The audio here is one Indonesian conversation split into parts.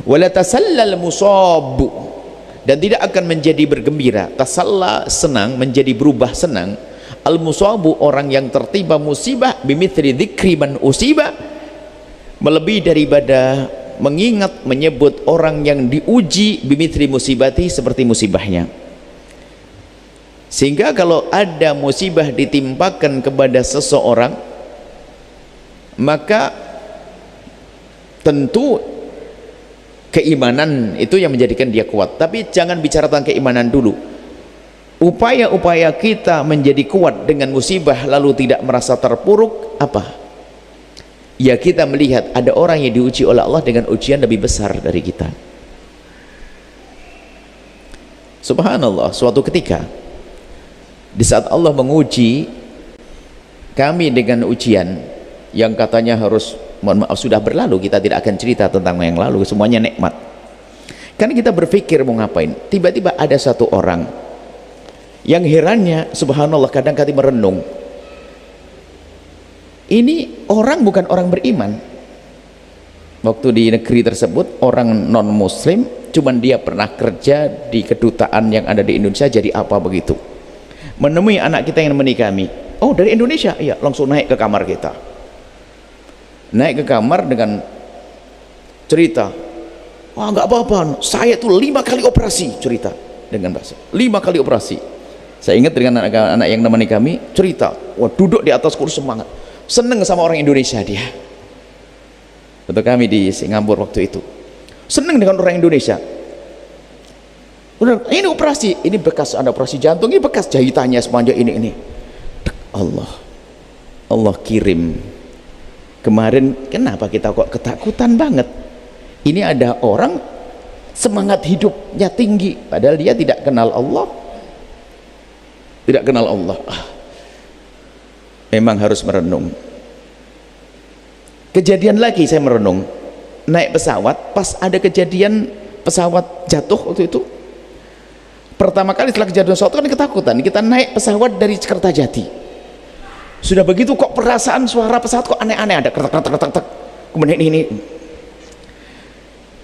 Wala tasallal musab, dan tidak akan menjadi bergembira. Tasalla senang, menjadi berubah senang. Al musabu orang yang tertimpa musibah bimithli dzikri man usiba, melebihi daripada mengingat menyebut orang yang diuji bimithli musibati, seperti musibahnya. Sehingga kalau ada musibah ditimpakan kepada seseorang, maka tentu keimanan itu yang menjadikan dia kuat. Tapi jangan bicara tentang keimanan dulu. Upaya-upaya kita menjadi kuat dengan musibah lalu tidak merasa terpuruk apa? Ya, kita melihat ada orang yang diuji oleh Allah dengan ujian lebih besar dari kita. Subhanallah, suatu ketika di saat Allah menguji kami dengan ujian yang katanya harus, mohon maaf, sudah berlalu, kita tidak akan cerita tentang yang lalu, semuanya nikmat. Kan kita berpikir mau ngapain, tiba-tiba ada satu orang yang herannya, subhanallah, kadang-kadang merenung, ini orang bukan orang beriman. Waktu di negeri tersebut orang non muslim, cuman dia pernah kerja di kedutaan yang ada di Indonesia, jadi apa begitu, menemui anak kita yang menemani kami, oh dari Indonesia, iya, langsung naik ke kamar kita, naik ke kamar dengan cerita, wah nggak apa-apa, saya tuh 5 kali operasi, cerita dengan bahasa 5 kali operasi. Saya ingat dengan anak-anak yang menemani kami cerita, wah duduk di atas kursi semangat, seneng sama orang Indonesia dia. Waktu kami di Singapura waktu itu, seneng dengan orang Indonesia. Udah, ini operasi, ini bekas ada operasi jantung, ini bekas jahitannya sepanjang ini. Allah kirim. Kemarin kenapa kita kok ketakutan banget? Ini ada orang semangat hidupnya tinggi, padahal dia tidak kenal Allah. Tidak kenal Allah. Memang harus merenung. Kejadian lagi saya merenung, naik pesawat, pas ada kejadian pesawat jatuh waktu itu. Pertama kali setelah kejadian pesawat kan ketakutan, kita naik pesawat dari Kertajati. Sudah begitu kok perasaan suara pesawat kok aneh-aneh, ada ketak-ketak, kemudian ini.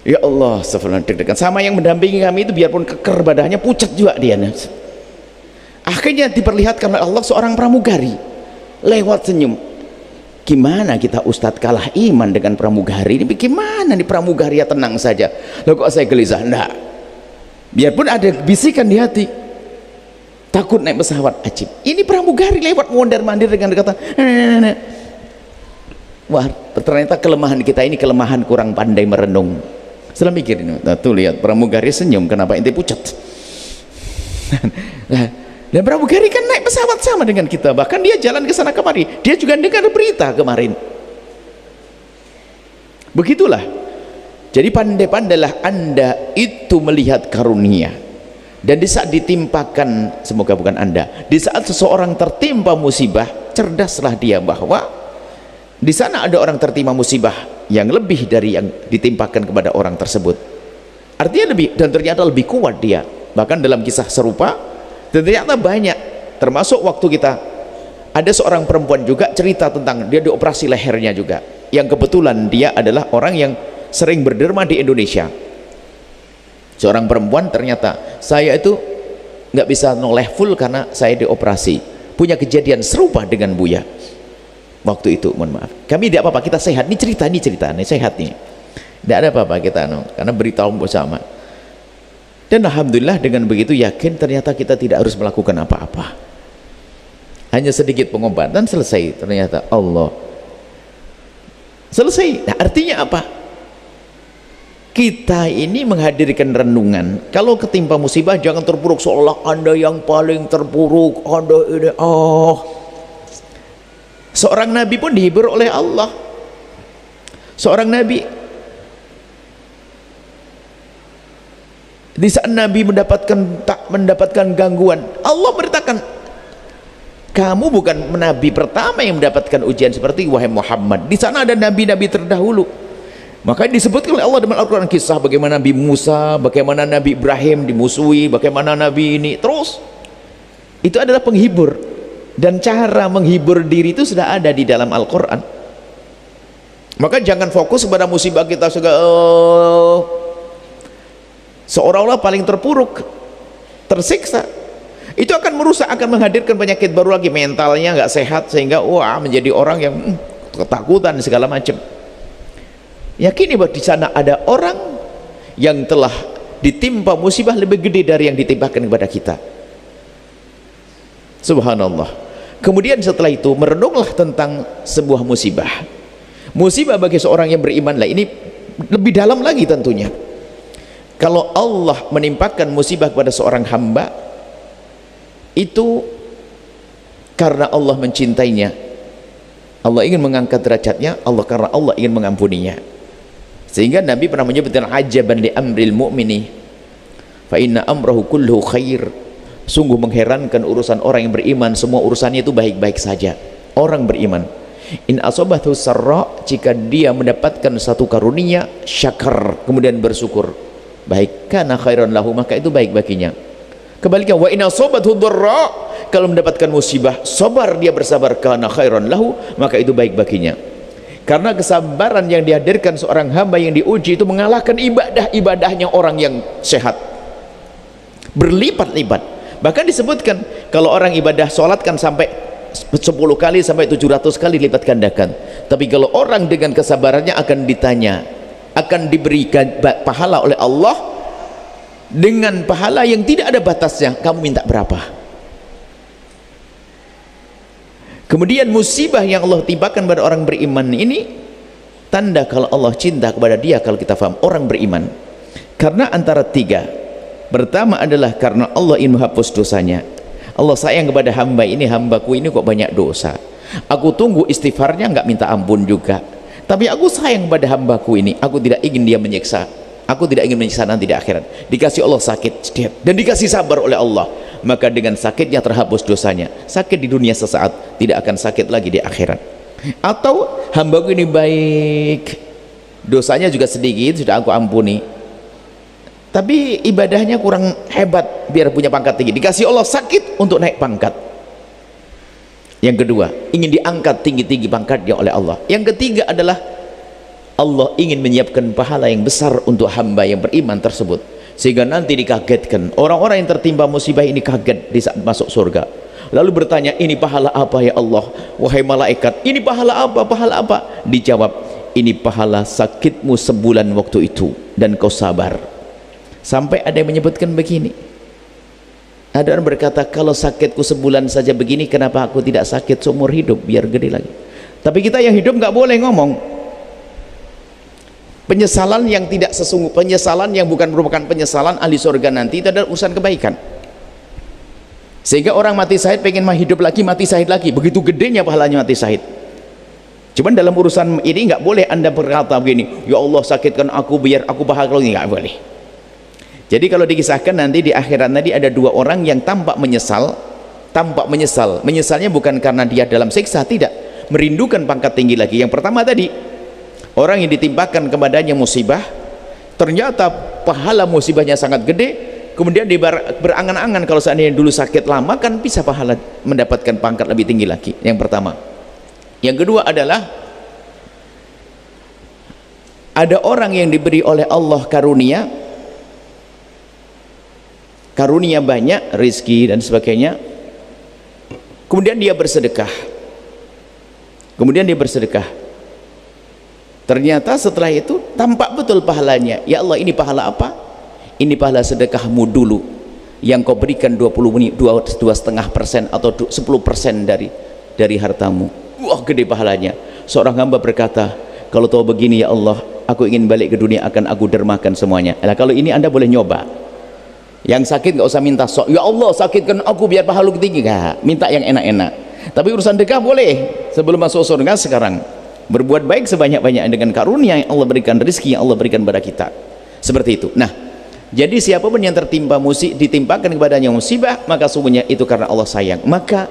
Ya Allah, astagfirullah, deg-degan. Sama yang mendampingi kami itu biarpun keker badannya, pucat juga dia. Akhirnya diperlihatkan oleh Allah seorang pramugari lewat senyum. Gimana kita Ustadz kalah iman dengan pramugari ini? Gimana nih pramugari ya, tenang saja. Loh kok saya gelisah? Enggak, biarpun ada bisikan di hati, takut naik pesawat, ajib. Ini pramugari lewat mondar-mandir dengan kata wah, ternyata kelemahan kita ini kelemahan kurang pandai merenung. Setelah mikir ini, tuh lihat pramugari senyum, kenapa ente pucat? Dan pramugari kan naik pesawat sama dengan kita, bahkan dia jalan ke sana kemari, dia juga dengar berita kemarin. Begitulah. Jadi pandai-pandailah Anda itu melihat karunia. Dan di saat ditimpakan, semoga bukan Anda, di saat seseorang tertimpa musibah, cerdaslah dia bahwa di sana ada orang tertimpa musibah yang lebih dari yang ditimpakan kepada orang tersebut. Artinya lebih, dan ternyata lebih kuat dia. Bahkan dalam kisah serupa, dan ternyata banyak, termasuk waktu kita ada seorang perempuan juga cerita tentang dia dioperasi lehernya juga, yang kebetulan dia adalah orang yang sering berderma di Indonesia. Seorang perempuan, ternyata saya itu nggak bisa noleh full karena saya dioperasi. Punya kejadian serupa dengan Buya waktu itu, mohon maaf. Kami tidak apa-apa, kita sehat. Ini cerita, ini sehat nih, tidak ada apa-apa kita, karena beritahu bersama. Dan alhamdulillah dengan begitu yakin ternyata kita tidak harus melakukan apa-apa, hanya sedikit pengobatan selesai. Ternyata Allah selesai. Nah, artinya apa? Kita ini menghadirkan renungan. Kalau ketimpa musibah jangan terpuruk seolah Anda yang paling terpuruk, Anda ini seorang nabi pun dihibur oleh Allah. Seorang nabi, di saat Nabi mendapatkan gangguan, Allah beritakan, kamu bukan nabi pertama yang mendapatkan ujian seperti wahai Muhammad. Di sana ada nabi-nabi terdahulu. Maka disebutkan oleh Allah dalam Al-Quran kisah bagaimana Nabi Musa, bagaimana Nabi Ibrahim dimusuhi, bagaimana Nabi ini. Terus itu adalah penghibur, dan cara menghibur diri itu sudah ada di dalam Al-Quran. Maka jangan fokus pada musibah kita seolah-olah paling terpuruk, tersiksa. Itu akan merusak, akan menghadirkan penyakit baru lagi, mentalnya nggak sehat, sehingga menjadi orang yang ketakutan segala macam. Yakini bahwa di sana ada orang yang telah ditimpa musibah lebih gede dari yang ditimpakan kepada kita. Subhanallah. Kemudian setelah itu merenunglah tentang sebuah musibah. Musibah bagi seorang yang beriman lah, ini lebih dalam lagi tentunya. Kalau Allah menimpakan musibah kepada seorang hamba, itu karena Allah mencintainya, Allah ingin mengangkat derajatnya, karena Allah ingin mengampuninya. Sehingga Nabi pernah menyebutkan, ajaban li amril mu'mini fa inna amrahu kulluhu khair. Sungguh mengherankan urusan orang yang beriman, semua urusannya itu baik-baik saja. Orang beriman, in asobathu sarra, jika dia mendapatkan satu karunia, syakar, kemudian bersyukur, baik, kana khairan lahu, maka itu baik baginya. Kebalikan, wa in asobathu dharra, kalau mendapatkan musibah, sabar, dia bersabar, kana khairan lahu, maka itu baik baginya. Karena kesabaran yang dihadirkan seorang hamba yang diuji itu mengalahkan ibadah-ibadahnya orang yang sehat, berlipat-lipat. Bahkan disebutkan, kalau orang ibadah sholat kan sampai 10 kali sampai 700 kali lipat gandakan. Tapi kalau orang dengan kesabarannya akan ditanya, akan diberikan pahala oleh Allah dengan pahala yang tidak ada batasnya. Kamu minta berapa? Kemudian musibah yang Allah timpakan pada orang beriman ini tanda kalau Allah cinta kepada dia, kalau kita faham orang beriman. Karena antara tiga, pertama adalah karena Allah ingin menghapus dosanya. Allah sayang kepada hamba ini, hambaku ini kok banyak dosa, aku tunggu istighfarnya, nggak minta ampun juga, tapi aku sayang pada hambaku ini, aku tidak ingin dia menyiksa, aku tidak ingin menyiksa nanti di akhirat. Dikasih Allah sakit dan dikasih sabar oleh Allah, maka dengan sakitnya terhapus dosanya. Sakit di dunia sesaat, tidak akan sakit lagi di akhirat. Atau hambaku ini baik, dosanya juga sedikit, sudah aku ampuni, tapi ibadahnya kurang hebat biar punya pangkat tinggi, dikasih Allah sakit untuk naik pangkat. Yang kedua, ingin diangkat tinggi-tinggi pangkatnya oleh Allah. Yang ketiga adalah Allah ingin menyiapkan pahala yang besar untuk hamba yang beriman tersebut, sehingga nanti dikagetkan. Orang-orang yang tertimpa musibah ini kaget di saat masuk surga, lalu bertanya, ini pahala apa ya Allah? Wahai malaikat, ini pahala apa? Pahala apa? Dijawab, ini pahala sakitmu sebulan waktu itu dan kau sabar. Sampai ada yang menyebutkan begini, ada orang berkata, kalau sakitku sebulan saja begini, kenapa aku tidak sakit seumur hidup biar gede lagi? Tapi kita yang hidup nggak boleh ngomong penyesalan yang tidak sesungguh, penyesalan yang bukan merupakan penyesalan ahli surga nanti. Itu adalah urusan kebaikan. Sehingga orang mati syahid pengen hidup lagi, mati syahid lagi, begitu gedenya pahalanya mati syahid. Cuman dalam urusan ini nggak boleh anda berkata begini, ya Allah sakitkan aku biar aku bahagia, nggak boleh. Jadi kalau dikisahkan nanti di akhirat nanti ada dua orang yang tampak menyesal, menyesalnya bukan karena dia dalam siksa, tidak, merindukan pangkat tinggi lagi. Yang pertama tadi, orang yang ditimpakan kepadanya musibah, ternyata pahala musibahnya sangat gede, kemudian dia berangan-angan kalau seandainya dulu sakit lama kan bisa pahala mendapatkan pangkat lebih tinggi lagi. Yang pertama. Yang kedua adalah ada orang yang diberi oleh Allah karunia banyak, rizki dan sebagainya, kemudian dia bersedekah, ternyata setelah itu tampak betul pahalanya. Ya Allah, ini pahala apa? Ini pahala sedekahmu dulu yang kau berikan 2,5% atau 10% dari hartamu. Wah, gede pahalanya. Seorang hamba berkata, kalau tahu begini ya Allah, aku ingin balik ke dunia, akan aku dermakan semuanya. Nah, kalau ini anda boleh nyoba. Yang sakit nggak usah minta sok, ya Allah sakitkan aku biar pahala tinggi, nggak, minta yang enak-enak. Tapi urusan sedekah boleh sebelum masuk surga sekarang. Berbuat baik sebanyak-banyak dengan karunia yang Allah berikan, rezeki yang Allah berikan kepada kita. Seperti itu. Nah, jadi siapapun yang ditimpakan kepadanya musibah, maka sungguhnya itu karena Allah sayang. Maka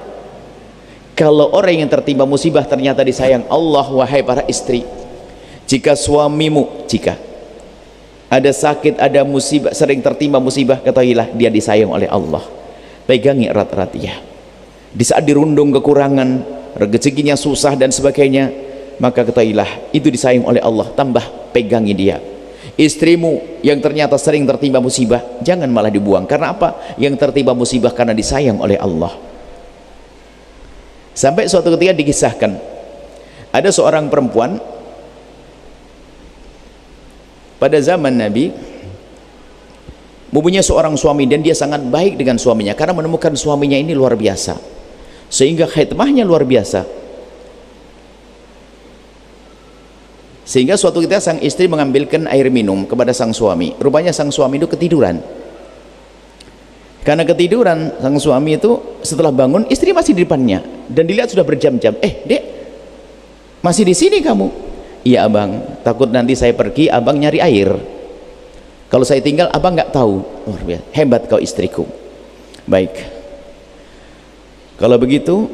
kalau orang yang tertimpa musibah ternyata disayang Allah, wahai para istri, jika suamimu ada sakit, ada musibah, sering tertimpa musibah, ketahuilah dia disayang oleh Allah. Pegangi erat-erat dia. Di saat dirundung kekurangan, rezekinya susah dan sebagainya, maka ketahuilah itu disayang oleh Allah, tambah pegangi dia. istrimu yang ternyata sering tertimpa musibah, jangan malah dibuang. Karena apa? Yang tertimpa musibah karena disayang oleh Allah. Sampai suatu ketika dikisahkan, ada seorang perempuan pada zaman Nabi mempunyai seorang suami, dan dia sangat baik dengan suaminya karena menemukan suaminya ini luar biasa, sehingga khidmahnya luar biasa. Sehingga suatu ketika sang istri mengambilkan air minum kepada sang suami. Rupanya sang suami itu ketiduran. Karena ketiduran, sang suami itu setelah bangun, istri masih di depannya dan dilihat sudah berjam-jam. Dek, masih di sini kamu? Iya abang, takut nanti saya pergi abang nyari air. Kalau saya tinggal abang nggak tahu. Luar biasa, hebat kau istriku. Baik, kalau begitu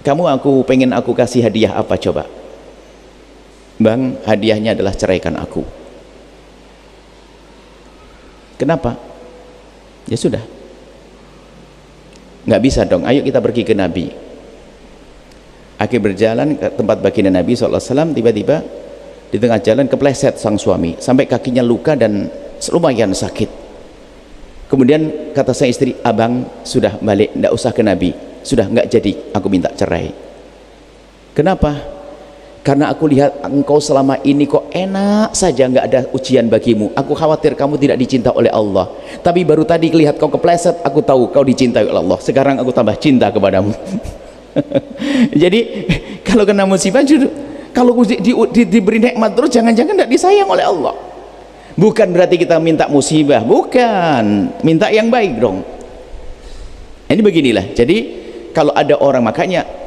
aku pengen aku kasih hadiah apa coba? Bang, hadiahnya adalah ceraikan aku. Kenapa? Ya sudah, nggak bisa dong, ayo kita pergi ke Nabi. Akhir berjalan ke tempat baginda Nabi SAW, tiba-tiba di tengah jalan kepleset sang suami sampai kakinya luka dan lumayan sakit. Kemudian kata sang istri, abang sudah balik, nggak usah ke Nabi, sudah nggak jadi, aku minta cerai. Kenapa? Karena aku lihat engkau selama ini kok enak saja, nggak ada ujian bagimu. Aku khawatir kamu tidak dicinta oleh Allah. Tapi baru tadi lihat kau kepleset, aku tahu kau dicintai oleh Allah. Sekarang aku tambah cinta kepadamu. Jadi kalau kena musibah, kalau diberi nikmat terus, jangan-jangan tidak disayang oleh Allah. Bukan berarti kita minta musibah, bukan, minta yang baik dong. Ini beginilah. Jadi kalau ada orang, makanya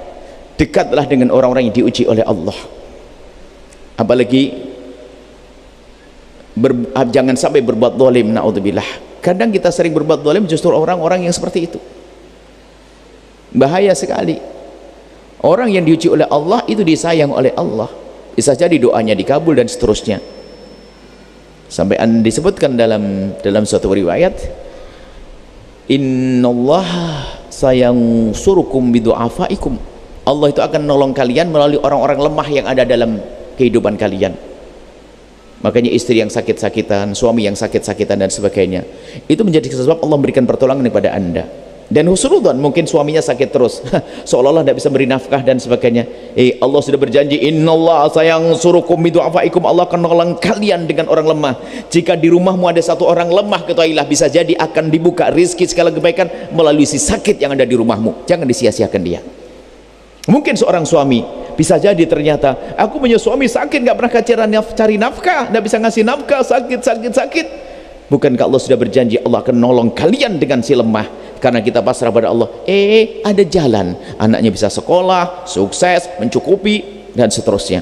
dekatlah dengan orang-orang yang diuji oleh Allah. Apalagi jangan sampai berbuat zalim, naudzubillah. Kadang kita sering berbuat zalim justru orang-orang yang seperti itu. Bahaya sekali. Orang yang diuji oleh Allah itu disayang oleh Allah. Bisa jadi doanya dikabul dan seterusnya. Sampai disebutkan dalam suatu riwayat, innallaha sayansurukum bidu'afaikum. Allah itu akan menolong kalian melalui orang-orang lemah yang ada dalam kehidupan kalian. Makanya istri yang sakit-sakitan, suami yang sakit-sakitan dan sebagainya, itu menjadi sebab Allah memberikan pertolongan kepada anda. Dan husnudzon, mungkin suaminya sakit terus seolah-olah tidak bisa beri nafkah dan sebagainya. Allah sudah berjanji, innallaha sayansurukum bidu'afaikum, Allah akan menolong kalian dengan orang lemah. Jika di rumahmu ada satu orang lemah, ketahuilah bisa jadi akan dibuka rizki segala kebaikan melalui si sakit yang ada di rumahmu. Jangan disia-siakan dia. Mungkin seorang suami bisa jadi ternyata, aku punya suami sakit, nggak pernah cari nafkah, nggak bisa ngasih nafkah, sakit. Bukankah Allah sudah berjanji Allah akan nolong kalian dengan si lemah? Karena kita pasrah pada Allah, ada jalan, anaknya bisa sekolah, sukses, mencukupi dan seterusnya.